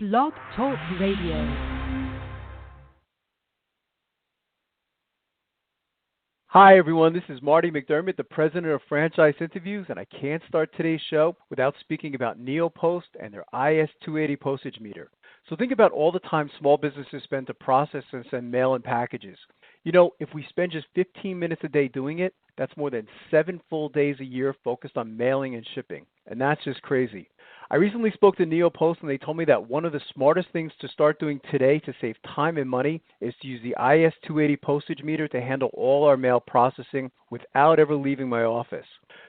Blog Talk Radio. Hi, everyone. This is Marty McDermott, the president of Franchise Interviews, and I can't start today's show without speaking about NeoPost and their IS-280 postage meter. So think about all the time small businesses spend to process and send mail and packages. You know, if we spend just 15 minutes a day doing it, that's more than 7 full days a year focused on mailing and shipping, and that's just crazy. I recently spoke to NeoPost, and they told me that one of the smartest things to start doing today to save time and money is to use the IS-280 postage meter to handle all our mail processing without ever leaving my office.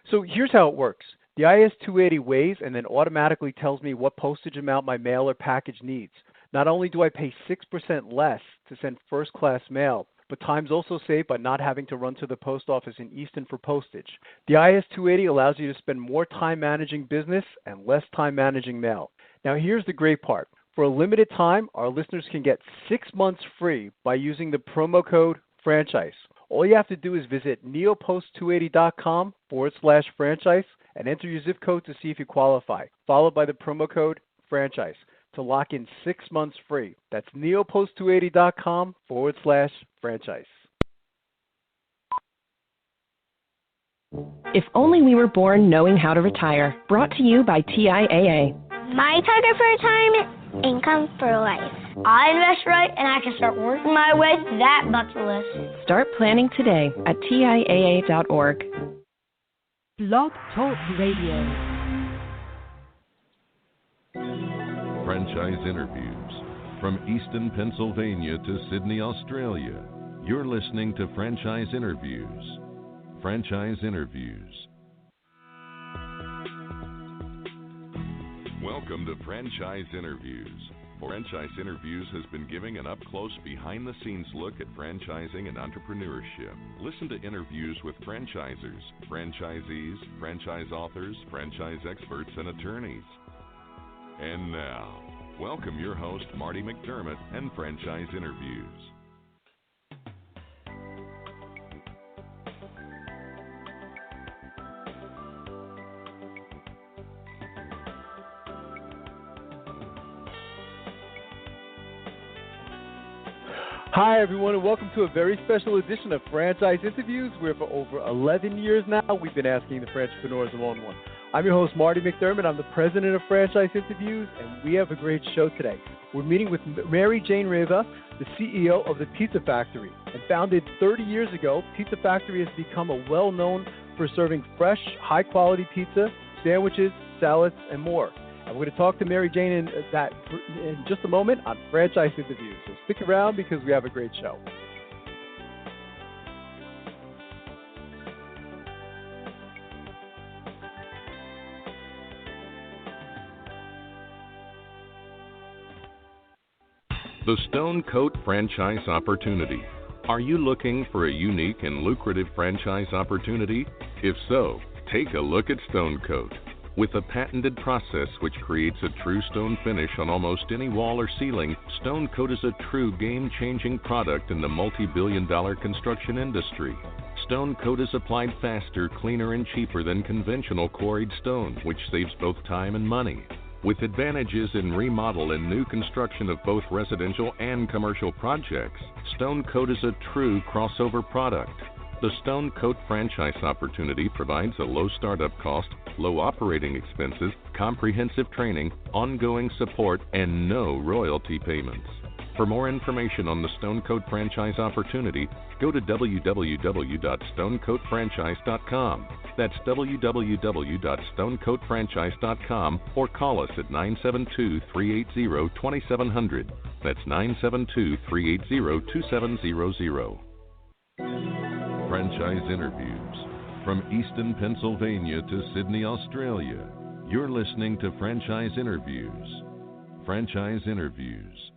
So here's how it works. The IS-280 weighs and then automatically tells me what postage amount my mail or package needs. Not only do I pay 6% less to send first-class mail, but time's also saved by not having to run to the post office in Easton for postage. The IS-280 allows you to spend more time managing business and less time managing mail. Now here's the great part. For a limited time, our listeners can get 6 months free by using the promo code FRANCHISE. All you have to do is visit neopost280.com/franchise and enter your zip code to see if you qualify, followed by the promo code FRANCHISE to lock in 6 months free. That's neopost280.com/franchise. If only we were born knowing how to retire. Brought to you by TIAA. My target for retirement, income for life. I invest right and I can start working my way to that bucket list. Start planning today at TIAA.org. Blog Talk Radio. Franchise Interviews. From Easton, Pennsylvania to Sydney, Australia, you're listening to Franchise Interviews. Franchise Interviews. Welcome to Franchise Interviews. Franchise Interviews has been giving an up-close, behind-the-scenes look at franchising and entrepreneurship. Listen to interviews with franchisers, franchisees, franchise authors, franchise experts, and attorneys. And now, welcome your host, Marty McDermott, and Franchise Interviews. Hi, everyone, and welcome to a very special edition of Franchise Interviews, where for over 11 years now, we've been asking the entrepreneurs one-on-one. I'm your host, Marty McDermott. I'm the president of Franchise Interviews, and we have a great show today. We're meeting with Mary Jane Riva, the CEO of the Pizza Factory. And founded 30 years ago, Pizza Factory has become a well-known for serving fresh, high-quality pizza, sandwiches, salads, and more. And we're going to talk to Mary Jane in just a moment on Franchise Interviews. So stick around because we have a great show. The Stone Coat Franchise Opportunity. Are you looking for a unique and lucrative franchise opportunity? If so, take a look at Stone Coat. With a patented process which creates a true stone finish on almost any wall or ceiling, Stone Coat is a true game-changing product in the multi-billion-dollar construction industry. Stone Coat is applied faster, cleaner, and cheaper than conventional quarried stone, which saves both time and money. With advantages in remodel and new construction of both residential and commercial projects, Stone Coat is a true crossover product. The Stone Coat franchise opportunity provides a low startup cost, low operating expenses, comprehensive training, ongoing support, and no royalty payments. For more information on the Stone Coat franchise opportunity, go to www.stonecoatfranchise.com. That's www.stonecoatfranchise.com, or call us at 972-380-2700. That's 972-380-2700. Franchise Interviews. From Easton, Pennsylvania to Sydney, Australia, you're listening to Franchise Interviews. Franchise Interviews.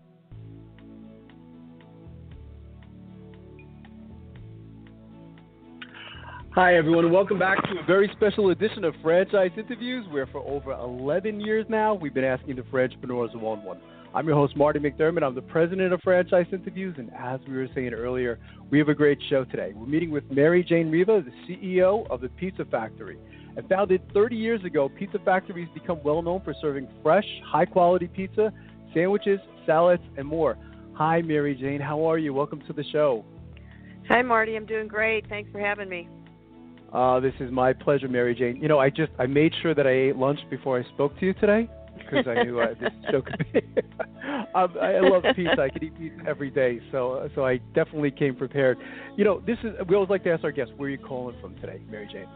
Hi, everyone, and welcome back to a very special edition of Franchise Interviews, where for over 11 years now, we've been asking the entrepreneurs one-on-one. I'm your host, Marty McDermott. I'm the president of Franchise Interviews, and as we were saying earlier, we have a great show today. We're meeting with Mary Jane Riva, the CEO of the Pizza Factory. And founded 30 years ago, Pizza Factory has become well known for serving fresh, high-quality pizza, sandwiches, salads, and more. Hi, Mary Jane. How are you? Welcome to the show. Hi, Marty. I'm doing great. Thanks for having me. This is my pleasure, Mary Jane. You know, I made sure that I ate lunch before I spoke to you today because I knew this show could be. I love pizza. I could eat pizza every day, so I definitely came prepared. You know, we always like to ask our guests, where are you calling from today, Mary Jane?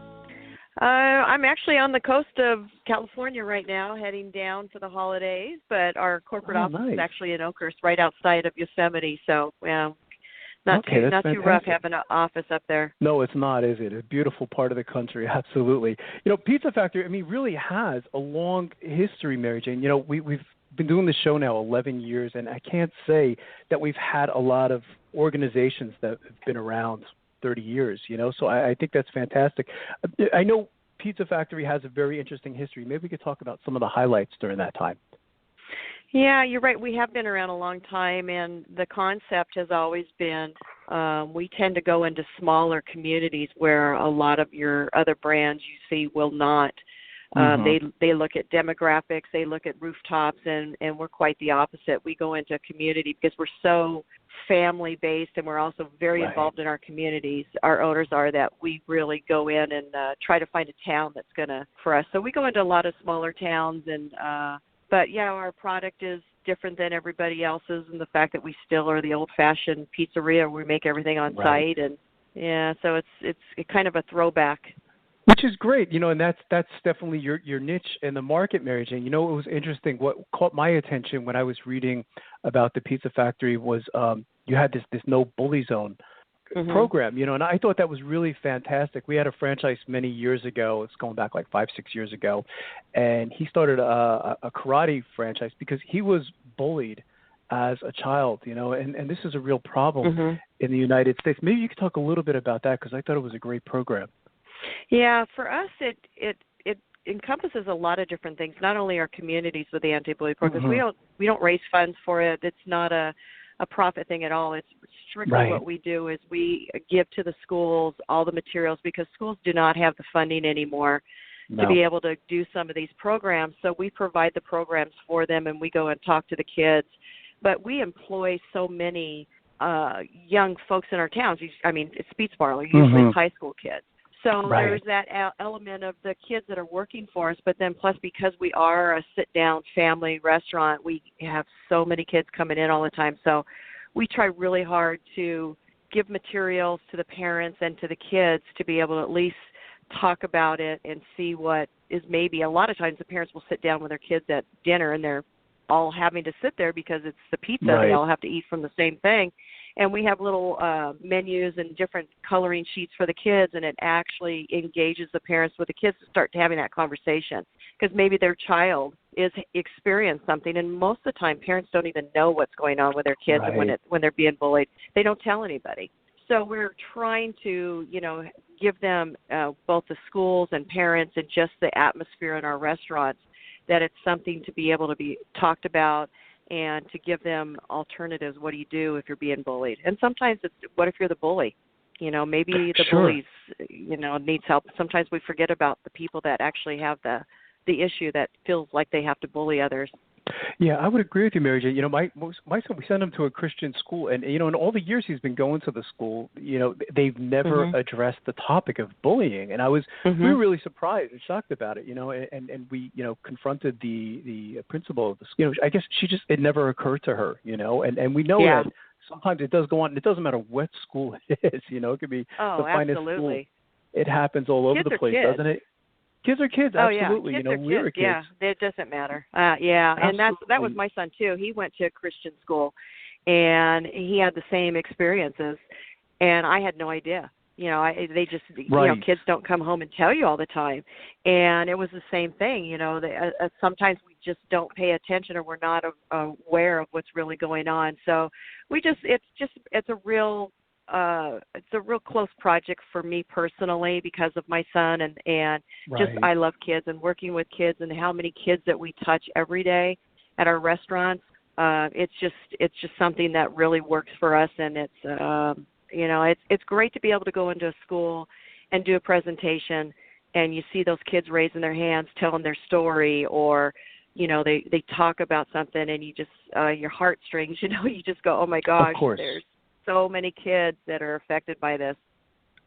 I'm actually on the coast of California right now, heading down for the holidays, but our corporate office is actually in Oakhurst, right outside of Yosemite, so not too rough having an office up there. No, it's not, is it? It's a beautiful part of the country, absolutely. You know, Pizza Factory, I mean, really has a long history, Mary Jane. You know, we've been doing this show now 11 years, and I can't say that we've had a lot of organizations that have been around 30 years, you know, so I think that's fantastic. I know Pizza Factory has a very interesting history. Maybe we could talk about some of the highlights during that time. Yeah, you're right. We have been around a long time, and the concept has always been we tend to go into smaller communities where a lot of your other brands you see will not. They look at demographics, they look at rooftops, and we're quite the opposite. We go into a community because we're so family-based, and we're also very involved in our communities. Our owners are that we really go in and try to find a town that's going to, for us. So we go into a lot of smaller towns, and but, yeah, our product is different than everybody else's, and the fact that we still are the old-fashioned pizzeria where we make everything on site. And, yeah, so it's kind of a throwback. Which is great, you know, and that's definitely your niche in the market, Mary Jane. You know, it was interesting. What caught my attention when I was reading about the Pizza Factory was you had this no bully zone program, you know, and I thought that was really fantastic. We had a franchise many years ago. It's going back like 5-6 years ago, and he started a karate franchise because he was bullied as a child, you know, and this is a real problem in the United States. Maybe you could talk a little bit about that because I thought it was a great program. Yeah, for us, it encompasses a lot of different things. Not only our communities with the anti-bully programs, we don't raise funds for it. It's not a profit thing at all. It's strictly what we do is we give to the schools all the materials because schools do not have the funding anymore to be able to do some of these programs. So we provide the programs for them, and we go and talk to the kids. But we employ so many young folks in our towns. I mean, it's Speech Parlor, usually it's high school kids. So there's that element of the kids that are working for us, but then plus because we are a sit-down family restaurant, we have so many kids coming in all the time. So we try really hard to give materials to the parents and to the kids to be able to at least talk about it and see what is maybe. A lot of times the parents will sit down with their kids at dinner and they're all having to sit there because it's the pizza. They all have to eat from the same thing. And we have little menus and different coloring sheets for the kids, and it actually engages the parents with the kids to start having that conversation because maybe their child is experiencing something, and most of the time parents don't even know what's going on with their kids and when they're being bullied. They don't tell anybody. So we're trying to, you know, give them both the schools and parents and just the atmosphere in our restaurants that it's something to be able to be talked about and to give them alternatives. What do you do if you're being bullied? And sometimes it's, what if you're the bully? You know, maybe the bullies, you know, needs help. Sometimes we forget about the people that actually have the issue that feels like they have to bully others. Yeah, I would agree with you, Mary Jane. You know, my son, we sent him to a Christian school, and, you know, in all the years he's been going to the school, you know, they've never addressed the topic of bullying. And we were really surprised and shocked about it, you know, and we, you know, confronted the principal of the school. You know, I guess it never occurred to her, you know, and we know that sometimes it does go on. It doesn't matter what school it is, you know, it could be the finest school. It happens all over the place, doesn't it? Kids are kids, absolutely. Kids you know, we were kids. Yeah, it doesn't matter. And that was my son too. He went to a Christian school, and he had the same experiences, and I had no idea. You know, they just, you know, kids don't come home and tell you all the time, and it was the same thing. You know, sometimes we just don't pay attention, or we're not aware of what's really going on. So it's a real close project for me personally because of my son and just I love kids and working with kids and how many kids that we touch every day at our restaurants. It's just something that really works for us, and it's you know, it's great to be able to go into a school and do a presentation and you see those kids raising their hands, telling their story, or they talk about something and you just your heartstrings, you just go, oh my gosh, Of course. there's so many kids that are affected by this.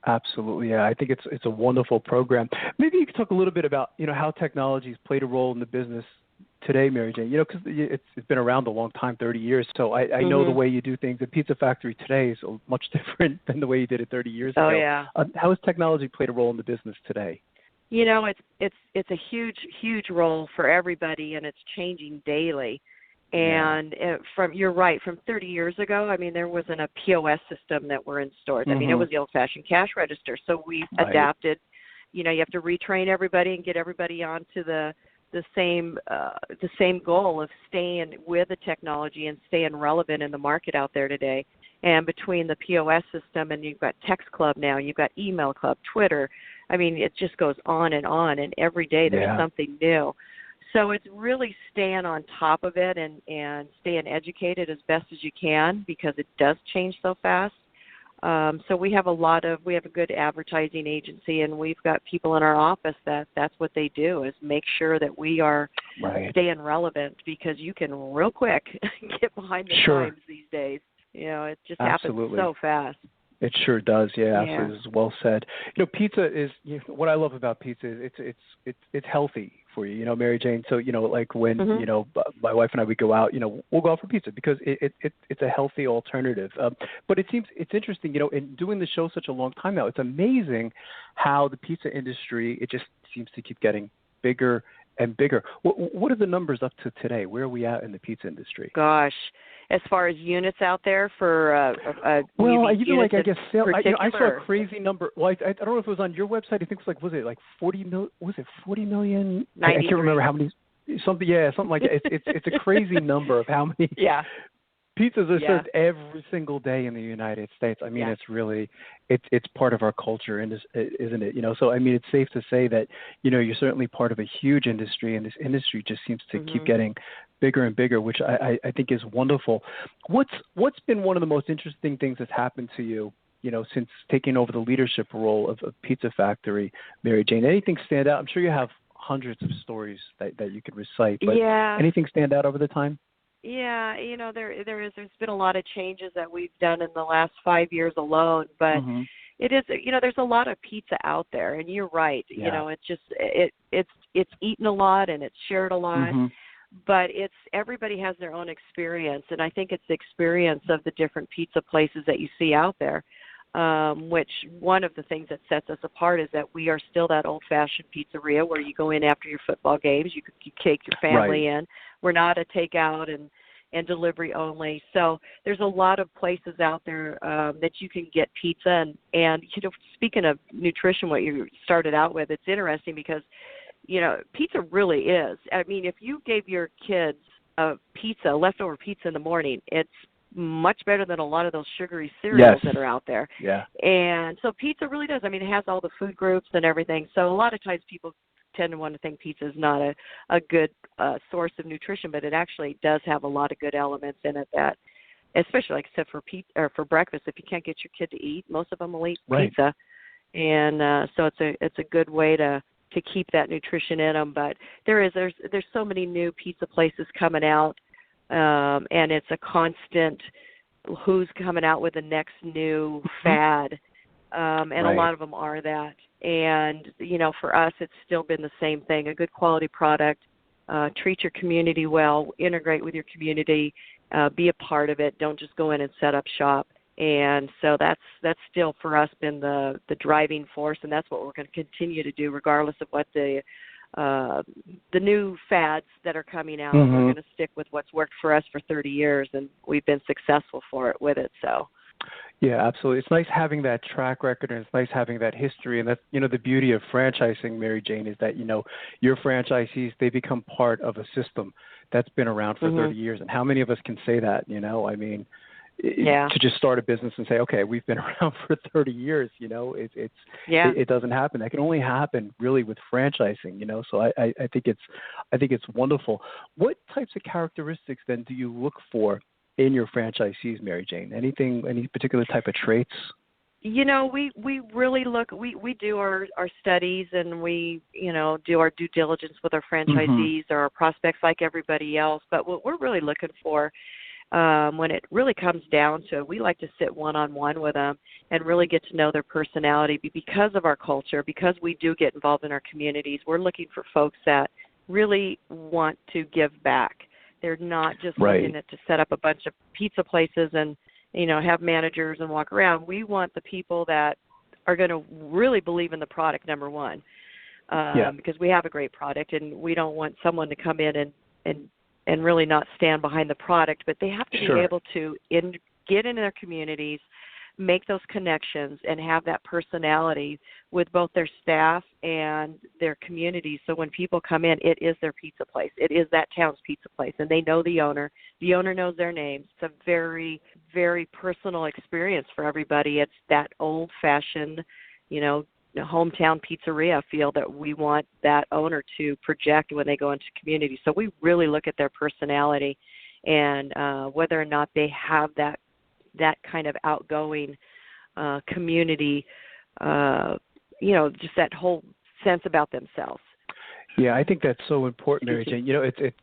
Absolutely, yeah. I think it's a wonderful program. Maybe you could talk a little bit about how technology's played a role in the business today, Mary Jane. Because it's been around a long time, 30 years. So I know the way you do things at Pizza Factory today is much different than the way you did it 30 years ago. Oh yeah. How has technology played a role in the business today? It's a huge role for everybody, and it's changing daily. And you're right, from 30 years ago, I mean, there wasn't a POS system that were in stores. I mean, it was the old-fashioned cash register. So we adapted. You have to retrain everybody and get everybody onto the same goal of staying with the technology and staying relevant in the market out there today. And between the POS system and you've got Text Club now, you've got Email Club, Twitter. I mean, it just goes on, and every day there's something new. So it's really staying on top of it and staying educated as best as you can, because it does change so fast. So we have a good advertising agency, and we've got people in our office that's what they do, is make sure that we are staying relevant, because you can real quick get behind the times these days. It just happens so fast. It sure does. Yeah, absolutely. This is well said. Pizza is what I love about pizza is it's healthy for you, Mary Jane. So like when my wife and I would go out, we'll go out for pizza because it's a healthy alternative. But it's interesting, in doing the show such a long time now, it's amazing how the pizza industry, it just seems to keep getting bigger and bigger. What are the numbers up to today? Where are we at in the pizza industry? Gosh. As far as units out there for I guess sales. I saw a crazy number. Well, I don't know if it was on your website. I think it was like 40 million. Was it 40 million? I can't remember how many. Something like that. It's a crazy number of how many pizzas are served every single day in the United States. I mean, it's really it's part of our culture, isn't it? So I mean, it's safe to say that you're certainly part of a huge industry, and this industry just seems to keep getting bigger and bigger, which I think is wonderful. What's been one of the most interesting things that's happened to you, since taking over the leadership role of Pizza Factory, Mary Jane? Anything stand out? I'm sure you have hundreds of stories that you could recite, but anything stand out over the time? Yeah, there's been a lot of changes that we've done in the last 5 years alone, but it is, there's a lot of pizza out there, and you're right. It's just it's eaten a lot and it's shared a lot. But everybody has their own experience, and I think it's the experience of the different pizza places that you see out there, which one of the things that sets us apart is that we are still that old-fashioned pizzeria where you go in after your football games, you take your family in. We're not a takeout and delivery only. So there's a lot of places out there that you can get pizza. And speaking of nutrition, what you started out with, it's interesting because pizza really is. I mean, if you gave your kids leftover pizza in the morning, it's much better than a lot of those sugary cereals that are out there. Yeah. And so pizza really does. I mean, it has all the food groups and everything. So a lot of times people tend to want to think pizza is not a good source of nutrition, but it actually does have a lot of good elements in it that, especially like I said, for breakfast, if you can't get your kid to eat, most of them will eat pizza. And so it's a good way to keep that nutrition in them. But there's so many new pizza places coming out, and it's a constant who's coming out with the next new fad, and a lot of them are that. And, for us, it's still been the same thing, a good quality product, treat your community well, integrate with your community, be a part of it, don't just go in and set up shop. And so that's still for us been the driving force, and that's what we're going to continue to do regardless of what the new fads that are coming out. We're going to stick with what's worked for us for 30 years, and we've been successful with it. So. Yeah, absolutely. It's nice having that track record, and it's nice having that history. And that's, the beauty of franchising, Mary Jane, is that, your franchisees, they become part of a system that's been around for 30 years. And how many of us can say that, I mean, to just start a business and say, okay, we've been around for 30 years, it doesn't happen. That can only happen really with franchising, so I think it's wonderful. What types of characteristics then do you look for in your franchisees, Mary Jane? Any particular type of traits? We really look. We do our studies, and we do our due diligence with our franchisees or our prospects like everybody else. But what we're really looking for, when it really comes down to it, we like to sit one-on-one with them and really get to know their personality. Because of our culture, because we do get involved in our communities, we're looking for folks that really want to give back. They're not just looking to set up a bunch of pizza places and have managers and walk around. We want the people that are going to really believe in the product, number one, because we have a great product, and we don't want someone to come in and really not stand behind the product, but they have to be able to get into their communities, make those connections, and have that personality with both their staff and their communities. So when people come in, it is their pizza place. It is that town's pizza place, and they know the owner. The owner knows their names. It's a very, very personal experience for everybody. It's that old-fashioned, hometown pizzeria feel that we want that owner to project when they go into community. So we really look at their personality and whether or not they have that kind of outgoing community, just that whole sense about themselves. Yeah, I think that's so important, Mary Jane.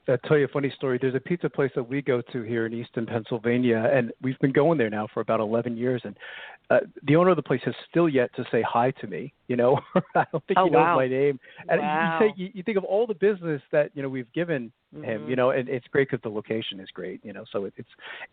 I'll tell you a funny story. There's a pizza place that we go to here in Easton, Pennsylvania, and we've been going there now for about 11 years. And the owner of the place has still yet to say hi to me. I don't think he knows my name. And you think of all the business that we've given him, and it's great because the location is great, so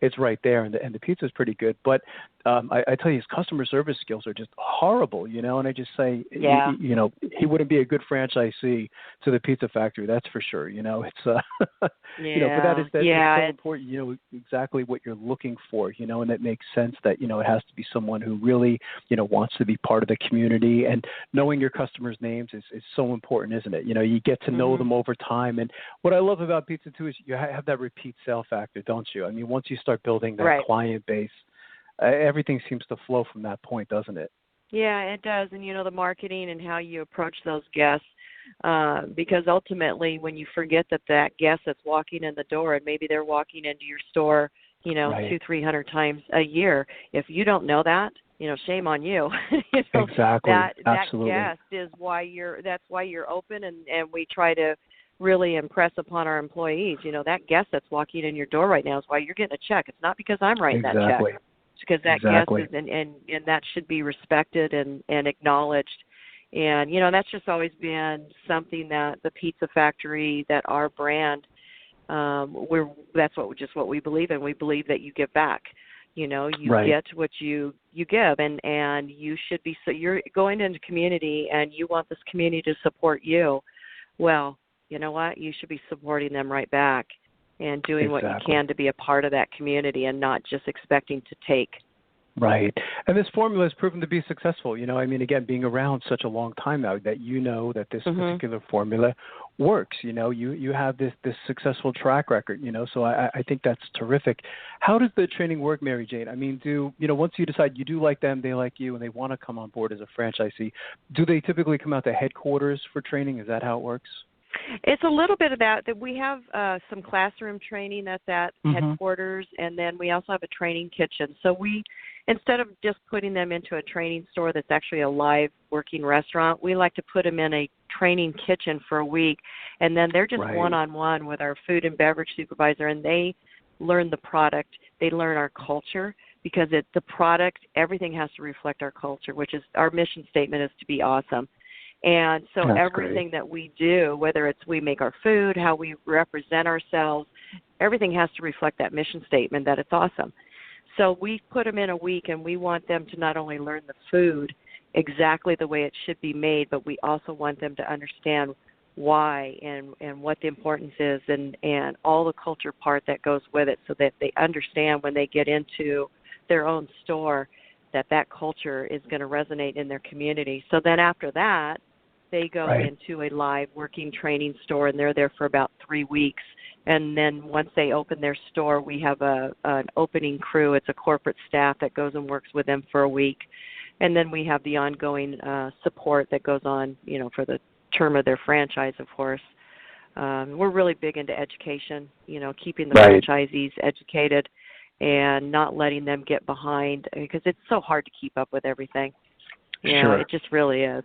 it's right there, and the pizza is pretty good. But I tell you, his customer service skills are just horrible, and I just say, he wouldn't be a good franchisee to the pizza factory, that's for sure. It's but that is so important. Exactly what you're looking for, and it makes sense that it has to be someone who really wants to be part of the community, and knowing your customers' names is so important, isn't it? You get to know them over time. And what I love about pizza too is you have that repeat sale factor, don't you? I mean, once you start building that client base, everything seems to flow from that point, doesn't it? Yeah, it does. And the marketing and how you approach those guests, because ultimately when you forget that guest that's walking in the door, and maybe they're walking into your store 200-300 times a year, if you don't know that, shame on you. Exactly. Absolutely. That guest is why you're open, and we try to really impress upon our employees. That guest that's walking in your door right now is why you're getting a check. It's not because I'm writing that check. It's because that guest is, and that should be respected and acknowledged. And that's just always been something that the Pizza Factory, that our brand, that's what we believe in. We believe that you give back. You get what you give, and you should be. So you're going into community, and you want this community to support you. Well, you know what? You should be supporting them right back, and doing what you can to be a part of that community, and not just expecting to take. Right. And this formula has proven to be successful. Again, being around such a long time now, that that this particular formula works. You have this successful track record, so I think that's terrific. How does the training work, Mary Jane? I mean, once you decide you do like them, they like you, and they want to come on board as a franchisee, do they typically come out to headquarters for training? Is that how it works? It's a little bit of that we have some classroom training that's at headquarters, and then we also have a training kitchen. So instead of just putting them into a training store that's actually a live working restaurant, we like to put them in a training kitchen for a week, and then they're just one-on-one with our food and beverage supervisor, and they learn the product. They learn our culture, because the product, everything has to reflect our culture, which is our mission statement is to be awesome. And so everything that we do, whether it's we make our food, how we represent ourselves, everything has to reflect that mission statement that it's awesome. So we put them in a week, and we want them to not only learn the food exactly the way it should be made, but we also want them to understand why and what the importance is, and all the culture part that goes with it, so that they understand when they get into their own store that culture is going to resonate in their community. So then after that, they go into a live working training store, and they're there for about 3 weeks. And then once they open their store, we have an opening crew. It's a corporate staff that goes and works with them for a week. And then we have the ongoing support that goes on, for the term of their franchise, of course. We're really big into education, keeping the franchisees educated. and not letting them get behind, because it's so hard to keep up with everything. Sure. It just really is.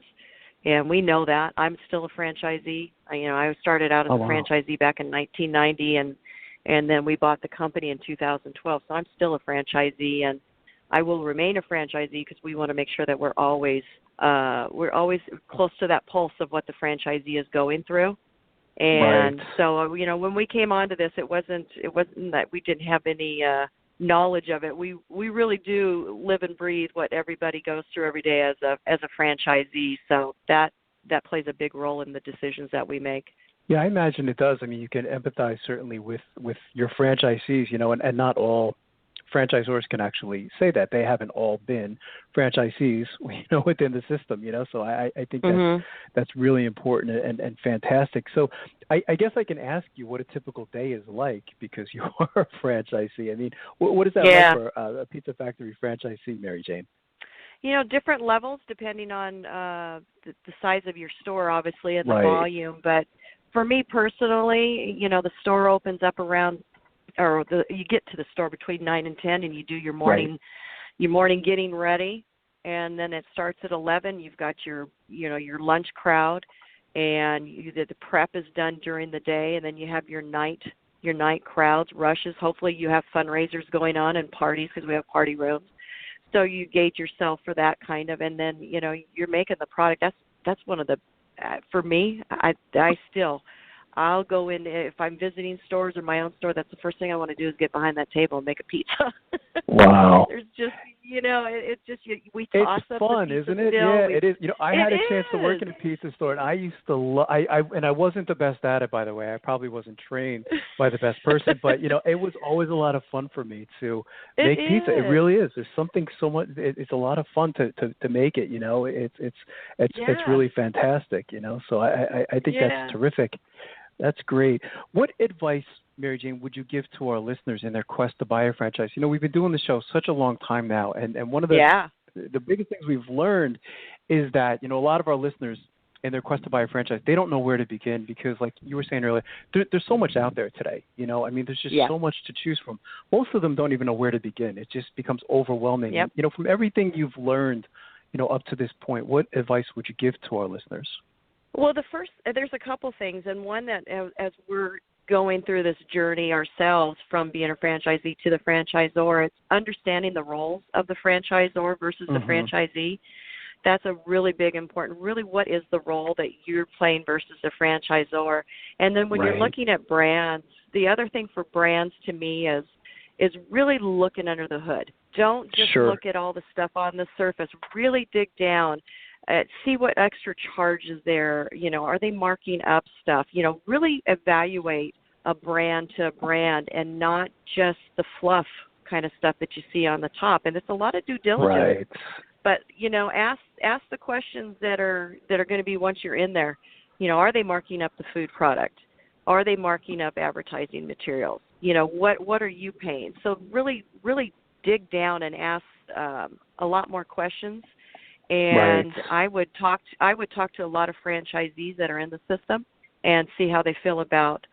And we know that. I'm still a franchisee. I started out as a franchisee back in 1990, and then we bought the company in 2012. So I'm still a franchisee, and I will remain a franchisee because we want to make sure that we're always close to that pulse of what the franchisee is going through. And so, when we came onto this, it wasn't that we didn't have any knowledge of it. We really do live and breathe what everybody goes through every day as a franchisee. So that plays a big role in the decisions that we make. Yeah, I imagine it does. I mean, you can empathize certainly with your franchisees, and not all franchisors can actually say that. They haven't all been franchisees, within the system, So I think that's really important and fantastic. So I guess I can ask you what a typical day is like, because you are a franchisee. I mean, what is that like for a pizza factory franchisee, Mary Jane? Different levels depending on the size of your store, obviously, and the volume. But for me personally, the store opens up around, you get to the store between 9 and 10, and you do your morning getting ready, and then it starts at 11. You've got your lunch crowd, and the prep is done during the day, and then you have your night crowds, rushes. Hopefully you have fundraisers going on and parties, because we have party rooms. So you gauge yourself for that kind of, and then you're making the product. That's one of the for me. I'll go in, if I'm visiting stores or my own store, that's the first thing I want to do is get behind that table and make a pizza. Wow. There's just, it's just, we toss it's up fun, the pizza isn't it? still. Yeah, it is. I had a chance to work in a pizza store, and I used to and I wasn't the best at it, by the way. I probably wasn't trained by the best person, but, it was always a lot of fun for me to make pizza. It really is. There's something so much, it's a lot of fun to make it, It's really fantastic, So I think that's terrific. That's great. What advice, Mary Jane, would you give to our listeners in their quest to buy a franchise? We've been doing the show such a long time now, and one of the biggest things we've learned is that, a lot of our listeners in their quest to buy a franchise, they don't know where to begin, because, like you were saying earlier, there's so much out there today. There's just so much to choose from. Most of them don't even know where to begin. It just becomes overwhelming. Yep. From everything you've learned, up to this point, what advice would you give to our listeners? Well, there's a couple things, and one that as we're going through this journey ourselves from being a franchisee to the franchisor, it's understanding the roles of the franchisor versus the franchisee. That's a really big important, really what is the role that you're playing versus the franchisor. And then when you're looking at brands, the other thing for brands to me is really looking under the hood. Don't just look at all the stuff on the surface. Really dig down. See what extra charges there, are they marking up stuff? Really evaluate a brand to a brand and not just the fluff kind of stuff that you see on the top. And it's a lot of due diligence. Right. But, ask the questions that are going to be once you're in there. Are they marking up the food product? Are they marking up advertising materials? What are you paying? So really, really dig down and ask a lot more questions. And I would talk to a lot of franchisees that are in the system and see how they feel about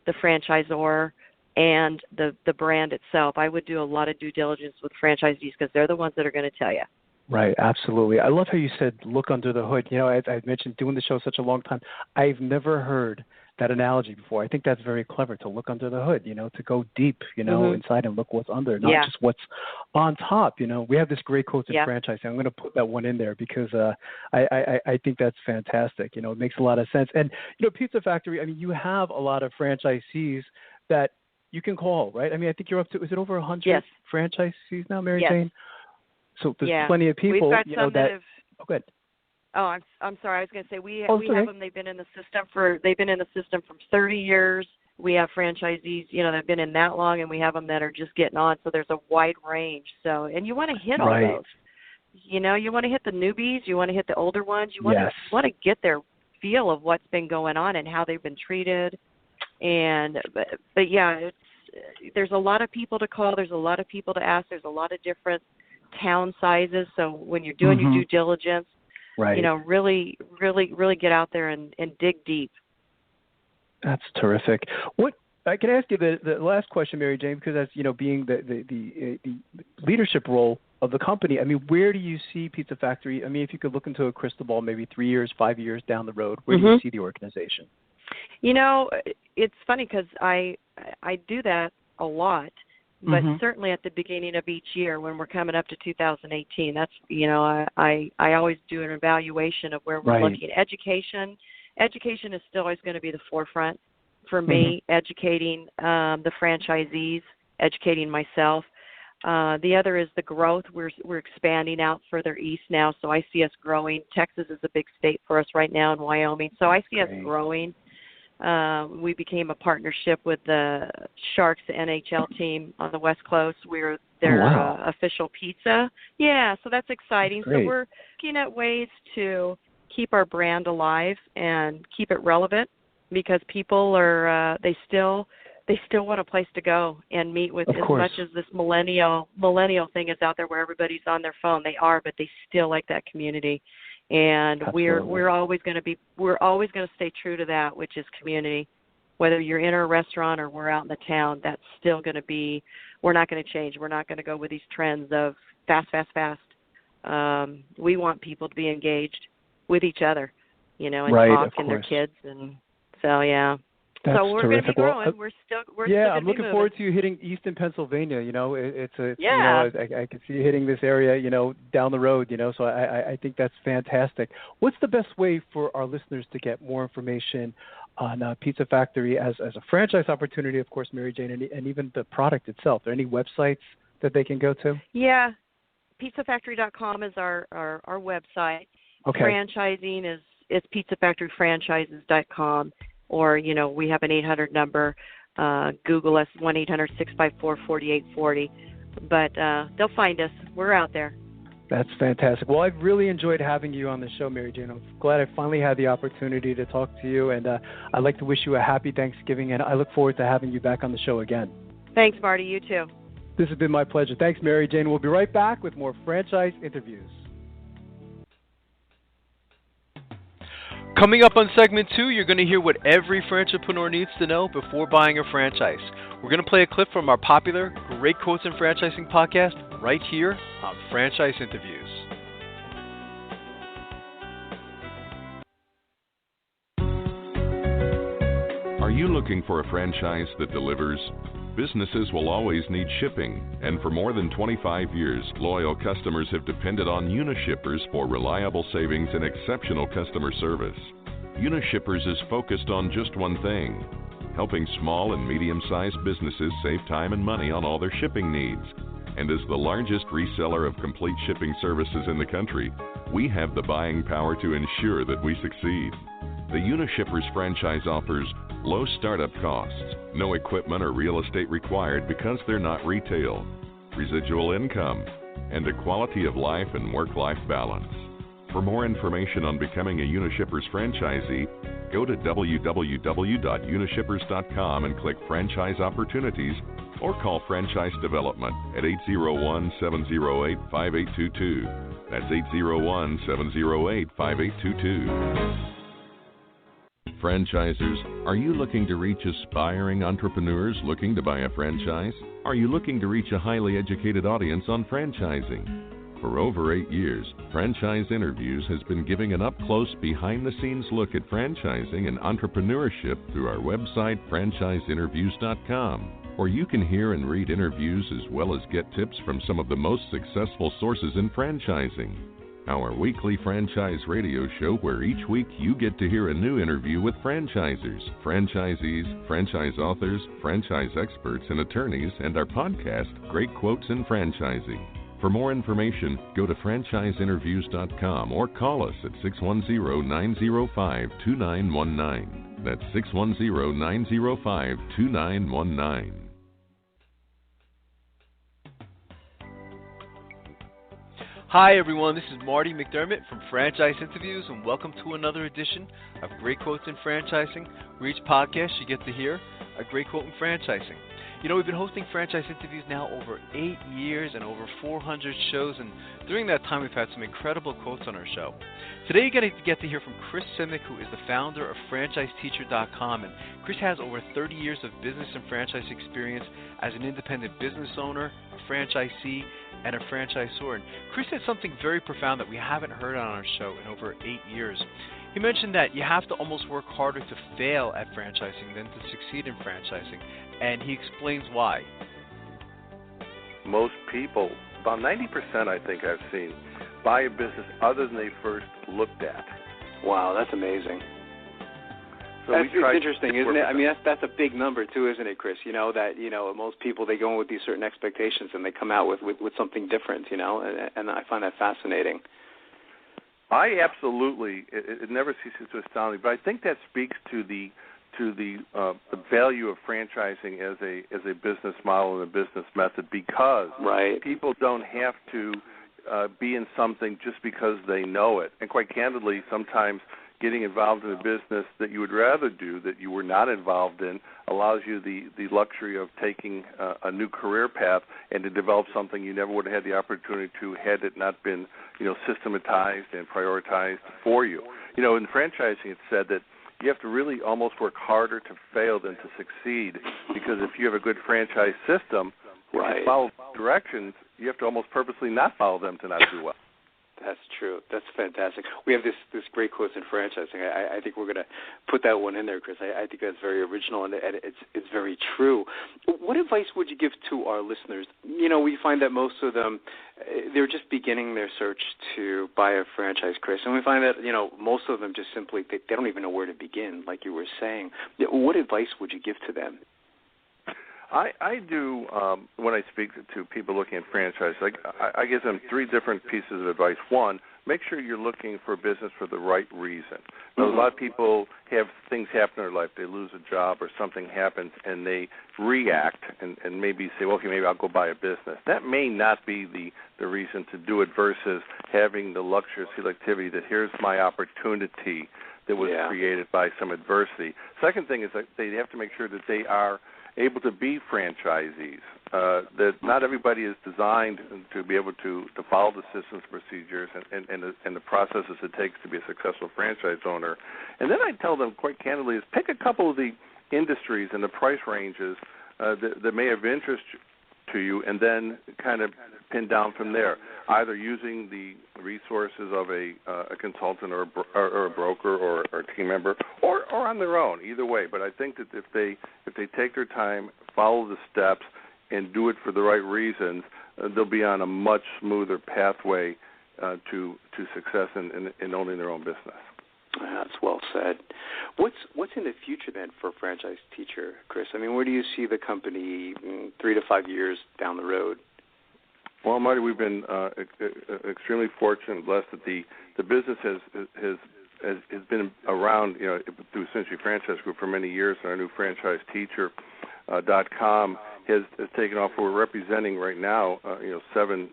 the franchisor and the brand itself. I would do a lot of due diligence with franchisees, because they're the ones that are going to tell you. Right, absolutely. I love how you said look under the hood. As I mentioned, doing the show such a long time, I've never heard that analogy before. I think that's very clever, to look under the hood, to go deep, inside and look what's under, not just what's on top. We have this great quote in franchising. I'm going to put that one in there because I think that's fantastic. It makes a lot of sense. And, Pizza Factory, you have a lot of franchisees that you can call, right? I think you're up to, is it over 100 franchisees now, Mary Jane? So there's plenty of people, We've got some that have, oh, good. Oh, I'm sorry. I was going to say we have them. They've been in the system for 30 years. We have franchisees, that have been in that long, and we have them that are just getting on. So there's a wide range. So, and you want to hit all those. You want to hit the newbies. You want to hit the older ones. You want to get their feel of what's been going on and how they've been treated. And but there's a lot of people to call. There's a lot of people to ask. There's a lot of different town sizes. So when you're doing your due diligence, really, really, really get out there and dig deep. That's terrific. What I can ask you the last question, Mary Jane, because that's, being the leadership role of the company. I mean, where do you see Pizza Factory? I mean, if you could look into a crystal ball, maybe 3 years, 5 years down the road, where do you see the organization? It's funny because I do that a lot, but certainly at the beginning of each year when we're coming up to 2018, that's, I always do an evaluation of where we're looking. Education is still always going to be the forefront for me, educating the franchisees, educating myself. The other is the growth. We're expanding out further east now, so I see us growing. Texas is a big state for us right now, in Wyoming, so I see us growing. We became a partnership with the Sharks, the NHL team on the West Coast. We're their official pizza. Yeah, so that's exciting. So we're looking at ways to keep our brand alive and keep it relevant, because people are they still want a place to go and meet with. As much as this millennial thing is out there where everybody's on their phone, they are, but they still like that community. And we're always going to stay true to that, which is community. Whether you're in a restaurant or we're out in the town, that's still going to be. We're not going to change. We're not going to go with these trends of fast. We want people to be engaged with each other, and talk and their kids, and so That's so we're terrific. Going to be growing. We're still I'm looking forward to you hitting Eastern Pennsylvania. I can see you hitting this area, down the road. So I think that's fantastic. What's the best way for our listeners to get more information on Pizza Factory as a franchise opportunity? Of course, Mary Jane, and even the product itself. Are there any websites that they can go to? Yeah, pizzafactory.com is our website. Okay. Franchising is pizzafactoryfranchises.com. Or, we have an 800 number. Google us, 1-800-654-4840. But they'll find us. We're out there. That's fantastic. Well, I've really enjoyed having you on the show, Mary Jane. I'm glad I finally had the opportunity to talk to you. And I'd like to wish you a happy Thanksgiving. And I look forward to having you back on the show again. Thanks, Marty. You too. This has been my pleasure. Thanks, Mary Jane. We'll be right back with more franchise interviews. Coming up on segment 2, you're going to hear what every franchipreneur needs to know before buying a franchise. We're going to play a clip from our popular Great Quotes in Franchising podcast right here on Franchise Interviews. Are you looking for a franchise that delivers? Businesses will always need shipping, and for more than 25 years, loyal customers have depended on Unishippers for reliable savings and exceptional customer service. Unishippers is focused on just one thing: helping small and medium-sized businesses save time and money on all their shipping needs. And as the largest reseller of complete shipping services in the country, we have the buying power to ensure that we succeed. The Unishippers franchise offers low startup costs, no equipment or real estate required because they're not retail, residual income, and a quality of life and work-life balance. For more information on becoming a Unishippers franchisee, go to www.unishippers.com and click Franchise Opportunities, or call Franchise Development at 801-708-5822. That's 801-708-5822. Franchisers, are you looking to reach aspiring entrepreneurs looking to buy a franchise? Are you looking to reach a highly educated audience on franchising? For over 8 years, Franchise Interviews has been giving an up-close, behind-the-scenes look at franchising and entrepreneurship through our website, franchiseinterviews.com, where you can hear and read interviews as well as get tips from some of the most successful sources in franchising. Our weekly franchise radio show where each week you get to hear a new interview with franchisers, franchisees, franchise authors, franchise experts, and attorneys, and our podcast, Great Quotes in Franchising. For more information, go to franchiseinterviews.com or call us at 610-905-2919. That's 610-905-2919. Hi everyone, this is Marty McDermott from Franchise Interviews, and welcome to another edition of Great Quotes in Franchising, where each podcast you get to hear a great quote in franchising. You know, we've been hosting franchise interviews now over 8 years and over 400 shows, and during that time we've had some incredible quotes on our show. Today you're going to get to hear from Chris Simic, who is the founder of FranchiseTeacher.com, and Chris has over 30 years of business and franchise experience as an independent business owner, a franchisee, and a franchisor. And Chris said something very profound that we haven't heard on our show in over 8 years. He mentioned that you have to almost work harder to fail at franchising than to succeed in franchising, and he explains why. Most people, about 90% I think I've seen, buy a business other than they first looked at. Wow, that's amazing. So it's interesting, isn't it? I mean, that's a big number too, isn't it, Chris? You know that most people, they go in with these certain expectations and they come out with something different. And I find that fascinating. I absolutely. It never ceases to astound me, but I think that speaks to the value of franchising as a business model and a business method, because people don't have to be in something just because they know it. And quite candidly, sometimes getting involved in a business that you would rather do that you were not involved in allows you the luxury of taking a new career path and to develop something you never would have had the opportunity to had it not been systematized and prioritized for you. In franchising it's said that you have to really almost work harder to fail than to succeed, because if you have a good franchise system, if you follow directions, you have to almost purposely not follow them to not do well. That's true. That's fantastic. We have this great quote in franchising. I think we're going to put that one in there, Chris. I think that's very original, and it's very true. What advice would you give to our listeners? We find that most of them, they're just beginning their search to buy a franchise, Chris, and we find that, most of them just simply, they don't even know where to begin, like you were saying. What advice would you give to them? I do, when I speak to people looking at franchise, I give them 3 different pieces of advice. One, make sure you're looking for a business for the right reason. A lot of people have things happen in their life. They lose a job or something happens, and they react and maybe say, well, okay, maybe I'll go buy a business. That may not be the reason to do it versus having the luxury of selectivity that here's my opportunity that was created by some adversity. Second thing is that they have to make sure that they are able to be franchisees, that not everybody is designed to be able to follow the systems, procedures, and the processes it takes to be a successful franchise owner. And then I tell them quite candidly is pick a couple of the industries and the price ranges that may have interest to you, and then kind of pin down from there, either using the resources of a consultant or a broker or a team member, or on their own. Either way, but I think that if they take their time, follow the steps, and do it for the right reasons, they'll be on a much smoother pathway to success in owning their own business. That's well said. What's in the future then for Franchise Teacher, Chris? I mean, where do you see the company 3 to 5 years down the road? Well, Marty, we've been extremely fortunate and blessed that the business has been around, through Century Franchise Group for many years, and our new FranchiseTeacher.com has taken off. We're representing right now, 7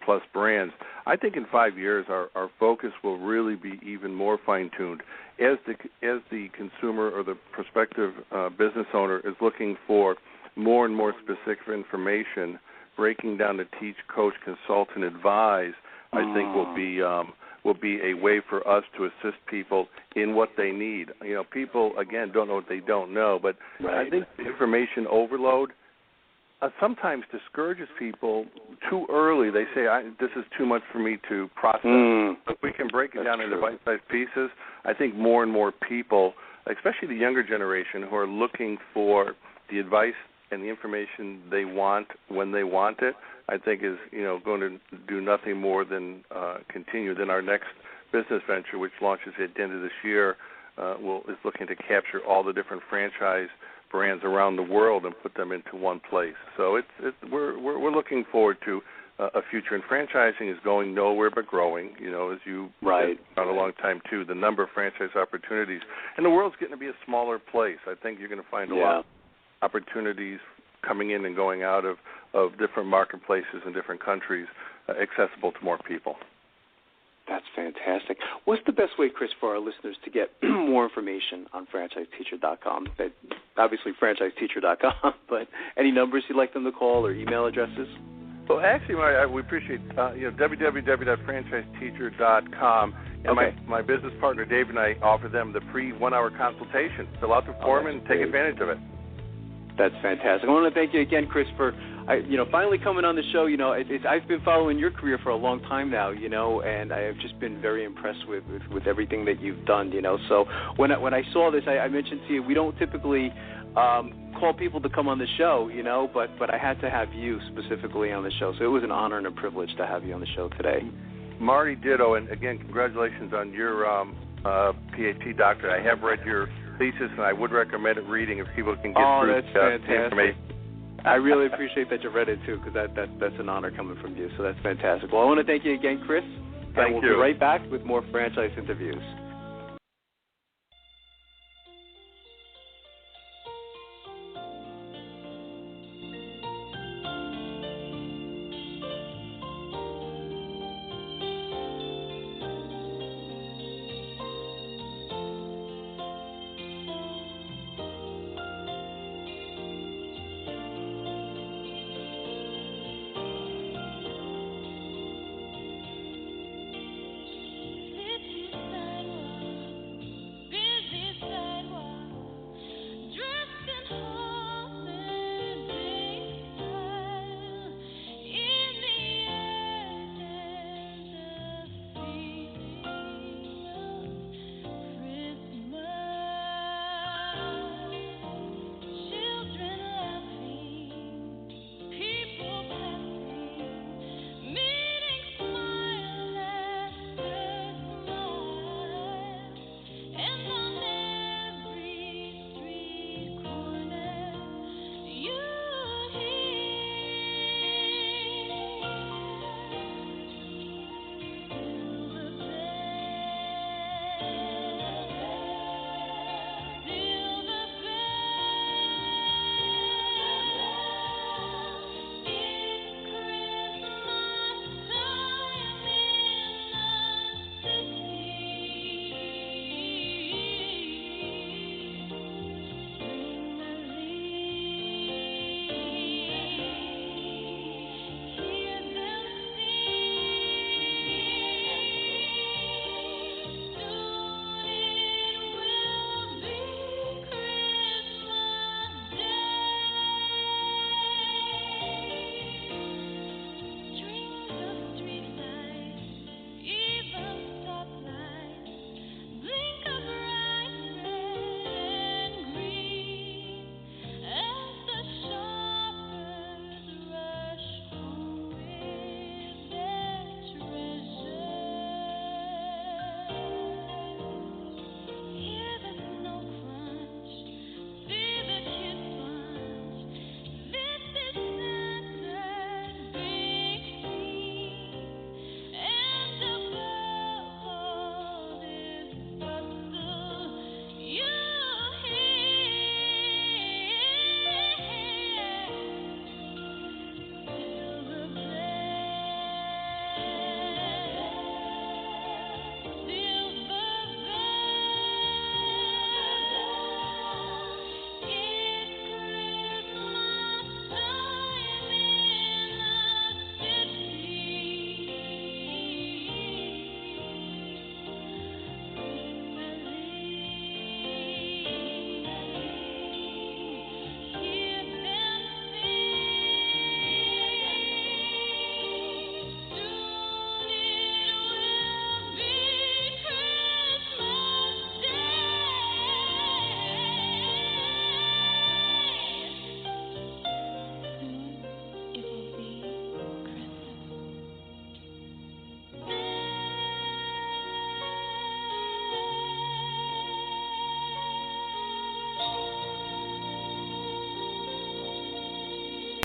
plus brands. I think in 5 years our focus will really be even more fine-tuned as the consumer or the prospective business owner is looking for more and more specific information. Breaking down to teach, coach, consult, and advise, I think will be a way for us to assist people in what they need. People again don't know what they don't know, but I think the information overload sometimes discourages people too early. They say, this is too much for me to process. If we can break it down into bite-sized pieces, I think more and more people, especially the younger generation, who are looking for the advice and the information they want when they want it, I think is going to do nothing more than continue. Then our next business venture, which launches at the end of this year, is looking to capture all the different franchise brands around the world and put them into one place. So we're looking forward to a future. And franchising is going nowhere but growing. As you been a long time too, the number of franchise opportunities, and the world's getting to be a smaller place. I think you're going to find a lot of opportunities coming in and going out of different marketplaces in different countries, accessible to more people. That's fantastic. What's the best way, Chris, for our listeners to get more information on franchiseteacher.com? Obviously, franchiseteacher.com, but any numbers you'd like them to call or email addresses? Well, actually, we appreciate www.franchiseteacher.com. And my business partner, Dave, and I offer them the free 1-hour consultation. Fill out the form and take advantage of it. That's fantastic. I want to thank you again, Chris, for finally coming on the show. I've been following your career for a long time now, and I have just been very impressed with everything that you've done, So when I saw this, I mentioned to you, we don't typically call people to come on the show, but I had to have you specifically on the show. So it was an honor and a privilege to have you on the show today. Marty, ditto, and again, congratulations on your PhD doctorate. I have read your thesis, and I would recommend it reading if people can get through the information. I really appreciate that you read it, too, because that's an honor coming from you, so that's fantastic. Well, I want to thank you again, Chris. Thank you. We'll be right back with more franchise interviews.